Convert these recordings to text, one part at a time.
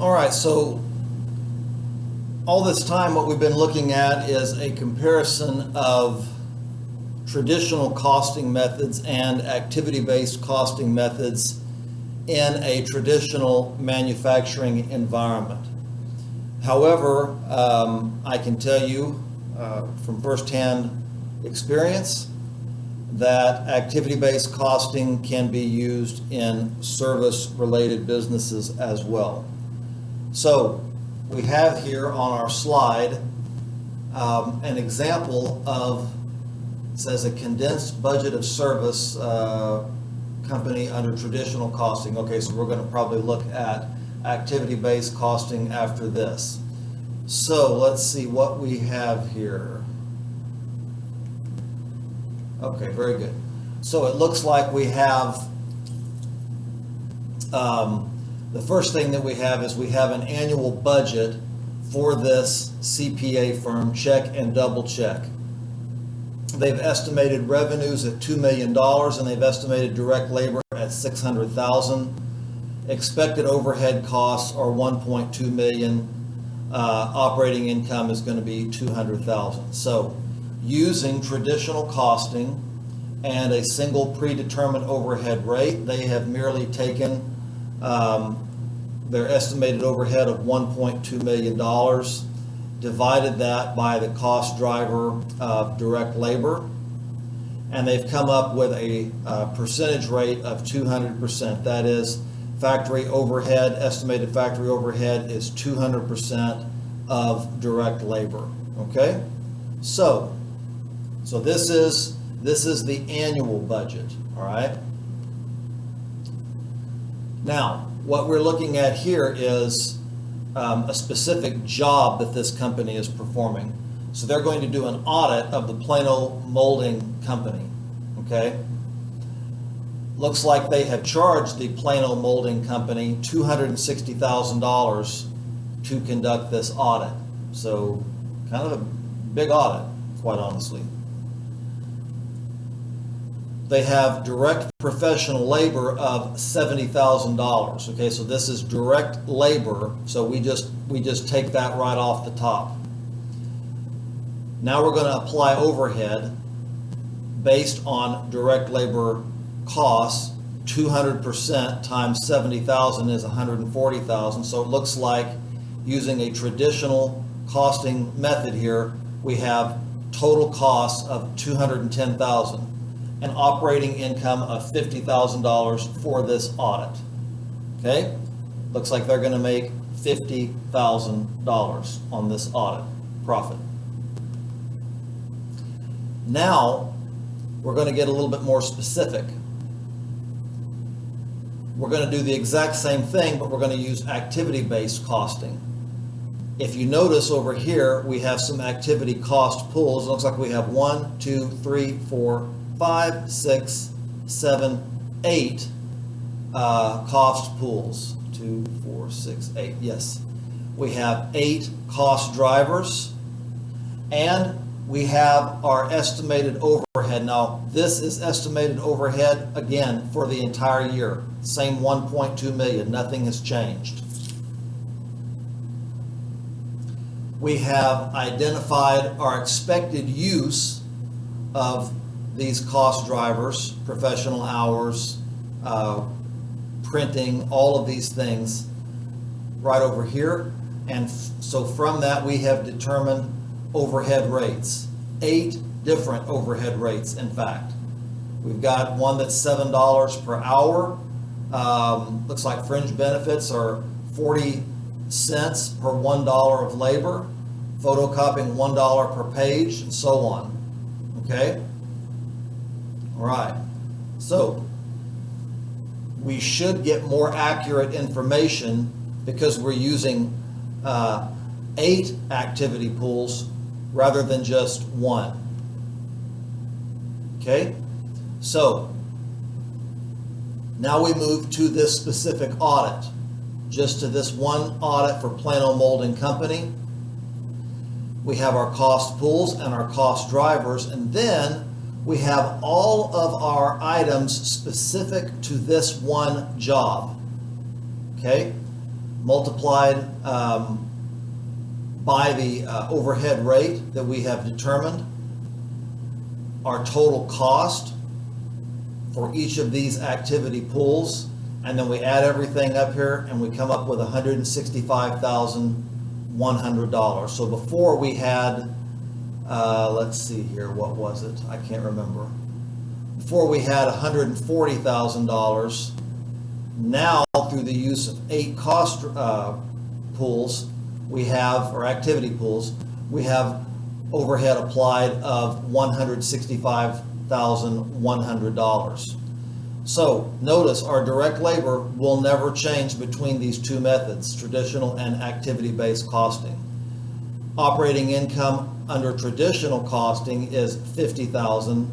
All right, so all this time what we've been looking at is a comparison of traditional costing methods and activity-based costing methods in a traditional manufacturing environment. However, I can tell you from firsthand experience that activity-based costing can be used in service-related businesses as well. So we have here on our slide an example of, it says, a condensed budget of service company under traditional costing. Okay, so we're going to probably look at activity-based costing after this. So let's see what we have here. Okay, very good. So it looks like we have, the first thing that we have is we have an annual budget for this CPA firm, check and double check. They've estimated revenues at $2 million and they've estimated direct labor at $600,000. Expected overhead costs are $1.2 million. Operating income is going to be $200,000. So using traditional costing and a single predetermined overhead rate, they have merely taken their estimated overhead of $1.2 million, divided that by the cost driver of direct labor, and they've come up with a percentage rate of 200%. That is, factory overhead, estimated factory overhead is 200% of direct labor. Okay? So this is the annual budget, all right? Now, what we're looking at here is a specific job that this company is performing. So they're going to do an audit of the Plano Molding Company, okay? Looks like they have charged the Plano Molding Company $260,000 to conduct this audit. So kind of a big audit, quite honestly. They have direct professional labor of $70,000. Okay, so this is direct labor, so we just take that right off the top. Now we're going to apply overhead based on direct labor costs. 200% times 70,000 is 140,000. So it looks like using a traditional costing method here, we have total costs of 210,000. An operating income of $50,000 for this audit. Okay? Looks like they're going to make $50,000 on this audit profit. Now, we're going to get a little bit more specific. We're going to do the exact same thing, but we're going to use activity-based costing. If you notice over here, we have some activity cost pools. It looks like we have 1, 2, 3, 4, 5, 6, 7, 8 cost pools. 2, 4, 6, 8. Yes. We have 8 cost drivers, and we have our estimated overhead. Now, this is estimated overhead, again, for the entire year. Same 1.2 million. Nothing has changed. We have identified our expected use of these cost drivers, professional hours, printing, all of these things right over here. And so from that, we have determined overhead rates, 8 different overhead rates, in fact. We've got one that's $7 per hour. Looks like fringe benefits are 40 cents per $1 of labor, photocopying $1 per page, and so on. Okay? All right. So we should get more accurate information because we're using 8 activity pools rather than just 1. Okay? So now we move to this specific audit, just to this one audit for Plano Molding Company. We have our cost pools and our cost drivers, and then we have all of our items specific to this one job. Okay? multiplied by the overhead rate that we have determined, our total cost for each of these activity pools, and then we add everything up here and we come up with $165,100. So before we had, let's see here, what was it? I can't remember. Before we had $140,000. Now, through the use of 8 cost pools, we have, or activity pools, we have overhead applied of $165,100. So notice our direct labor will never change between these two methods, traditional and activity-based costing. Operating income under traditional costing is $50,000.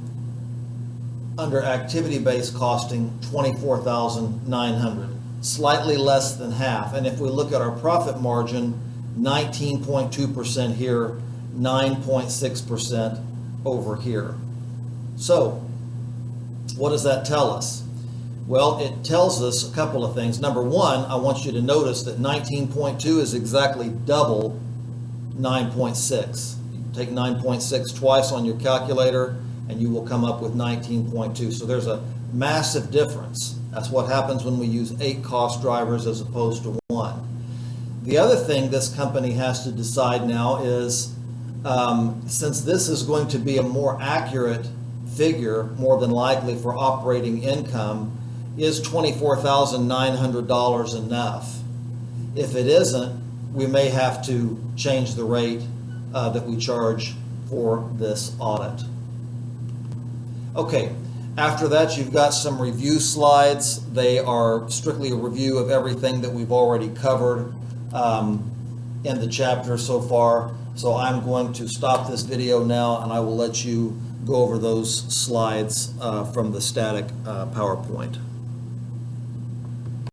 Under activity-based costing, $24,900, slightly less than half. And if we look at our profit margin, 19.2% here, 9.6% over here. So, what does that tell us? Well, it tells us a couple of things. Number one, I want you to notice that 19.2 is exactly double 9.6. You take 9.6 twice on your calculator, and you will come up with 19.2. So there's a massive difference. That's what happens when we use 8 cost drivers as opposed to 1. The other thing this company has to decide now is, since this is going to be a more accurate figure, more than likely, for operating income, is $24,900 enough? If it isn't, we may have to change the rate that we charge for this audit. Okay, after that you've got some review slides. They are strictly a review of everything that we've already covered in the chapter so far. So I'm going to stop this video now and I will let you go over those slides from the static PowerPoint.